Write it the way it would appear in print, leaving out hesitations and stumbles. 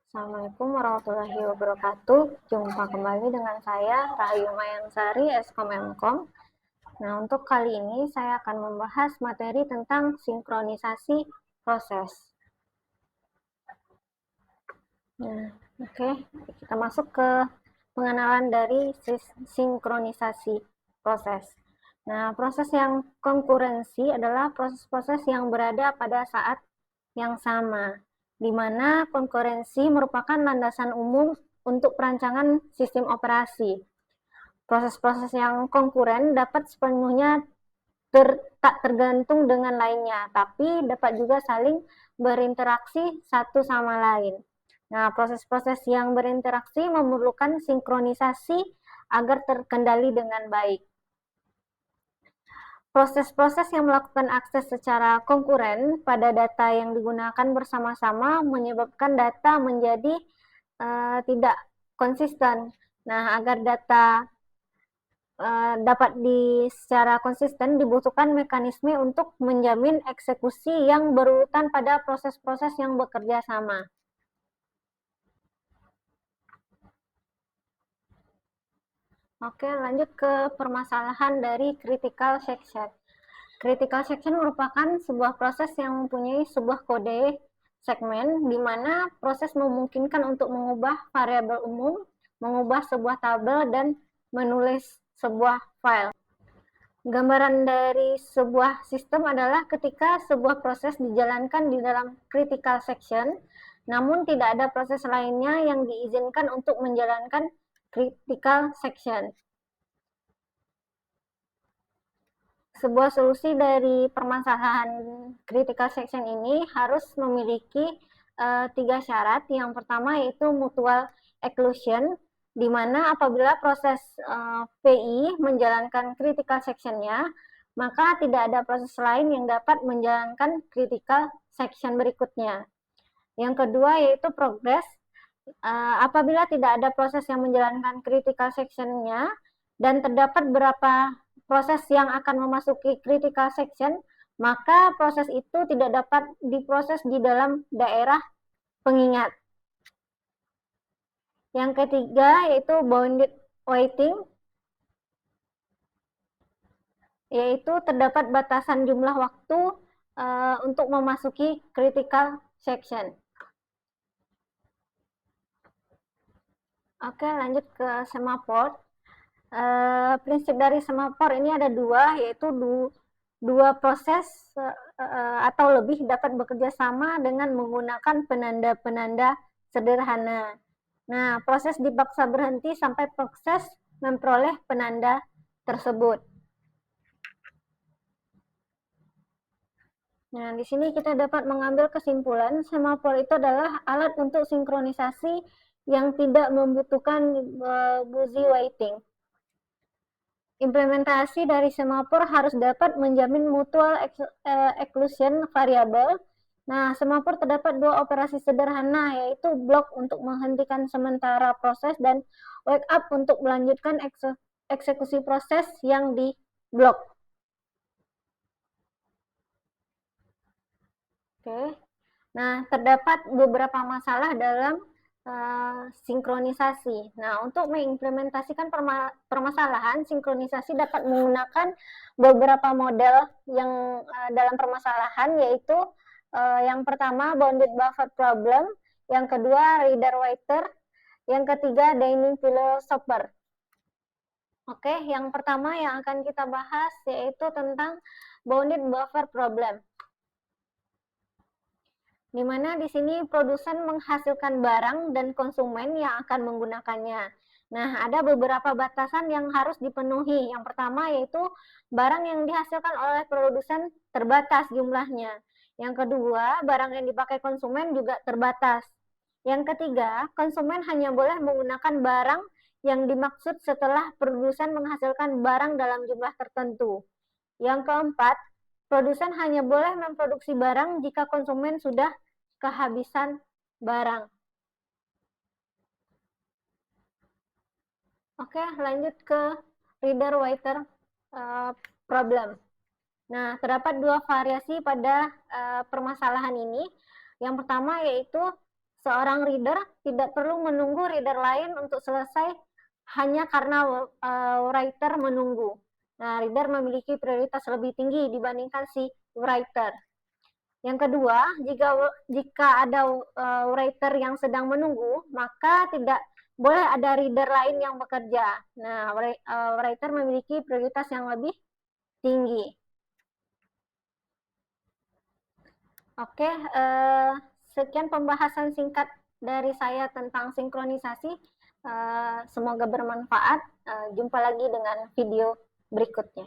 Assalamualaikum warahmatullahi wabarakatuh. Jumpa kembali dengan saya, Rahayu Mayangsari, Eskom Mkom. Nah, untuk kali ini saya akan membahas materi tentang sinkronisasi proses. Nah, oke, kita masuk ke pengenalan dari sinkronisasi proses. Nah, proses yang konkurensi adalah proses-proses yang berada pada saat yang sama, di mana konkurensi merupakan landasan umum untuk perancangan sistem operasi. Proses-proses yang konkuren dapat sepenuhnya tak tergantung dengan lainnya, tapi dapat juga saling berinteraksi satu sama lain. Nah, proses-proses yang berinteraksi memerlukan sinkronisasi agar terkendali dengan baik. Proses-proses yang melakukan akses secara konkuren pada data yang digunakan bersama-sama menyebabkan data menjadi tidak konsisten. Nah, agar data dapat secara konsisten dibutuhkan mekanisme untuk menjamin eksekusi yang berurutan pada proses-proses yang bekerja sama. Oke, lanjut ke permasalahan dari critical section. Critical section merupakan sebuah proses yang mempunyai sebuah kode segmen di mana proses memungkinkan untuk mengubah variabel umum, mengubah sebuah tabel, dan menulis sebuah file. Gambaran dari sebuah sistem adalah ketika sebuah proses dijalankan di dalam critical section, namun tidak ada proses lainnya yang diizinkan untuk menjalankan critical section. Sebuah solusi dari permasalahan critical section ini harus memiliki 3 syarat. Yang pertama yaitu mutual exclusion, di mana apabila proses PI menjalankan critical section-nya, maka tidak ada proses lain yang dapat menjalankan critical section berikutnya. Yang kedua yaitu progress. Apabila tidak ada proses yang menjalankan critical section-nya dan terdapat beberapa proses yang akan memasuki critical section, maka proses itu tidak dapat diproses di dalam daerah pengingat. Yang ketiga yaitu bounded waiting, yaitu terdapat batasan jumlah waktu untuk memasuki critical section. Oke, lanjut ke semafor. Prinsip dari semafor ini ada dua, yaitu dua proses atau lebih dapat bekerja sama dengan menggunakan penanda-penanda sederhana. Nah, proses dipaksa berhenti sampai proses memperoleh penanda tersebut. Nah, di sini kita dapat mengambil kesimpulan semafor itu adalah alat untuk sinkronisasi yang tidak membutuhkan busy waiting. Implementasi dari semafor harus dapat menjamin mutual exclusion variabel. Nah, semafor terdapat dua operasi sederhana, yaitu block untuk menghentikan sementara proses dan wake up untuk melanjutkan eksekusi proses yang di blok. Oke. Nah, terdapat beberapa masalah dalam sinkronisasi. Nah, untuk mengimplementasikan permasalahan sinkronisasi dapat menggunakan beberapa model yang dalam permasalahan, yaitu yang pertama bounded buffer problem, yang kedua reader waiter, yang ketiga dining philosopher. Oke, yang pertama yang akan kita bahas yaitu tentang bounded buffer problem, di mana di sini produsen menghasilkan barang dan konsumen yang akan menggunakannya. Nah, ada beberapa batasan yang harus dipenuhi. Yang pertama yaitu barang yang dihasilkan oleh produsen terbatas jumlahnya. Yang kedua, barang yang dipakai konsumen juga terbatas. Yang ketiga, konsumen hanya boleh menggunakan barang yang dimaksud setelah produsen menghasilkan barang dalam jumlah tertentu. Yang keempat, produsen hanya boleh memproduksi barang jika konsumen sudah kehabisan barang. Oke, lanjut ke reader waiter problem. Nah, terdapat dua variasi pada permasalahan ini. Yang pertama yaitu Seorang reader tidak perlu menunggu reader lain untuk selesai hanya karena writer menunggu. Nah, reader memiliki prioritas lebih tinggi dibandingkan si writer. Yang kedua, jika ada writer yang sedang menunggu, maka tidak boleh ada reader lain yang bekerja. Nah, writer memiliki prioritas yang lebih tinggi. Oke, sekian pembahasan singkat dari saya tentang sinkronisasi. Semoga bermanfaat. Jumpa lagi dengan video berikutnya.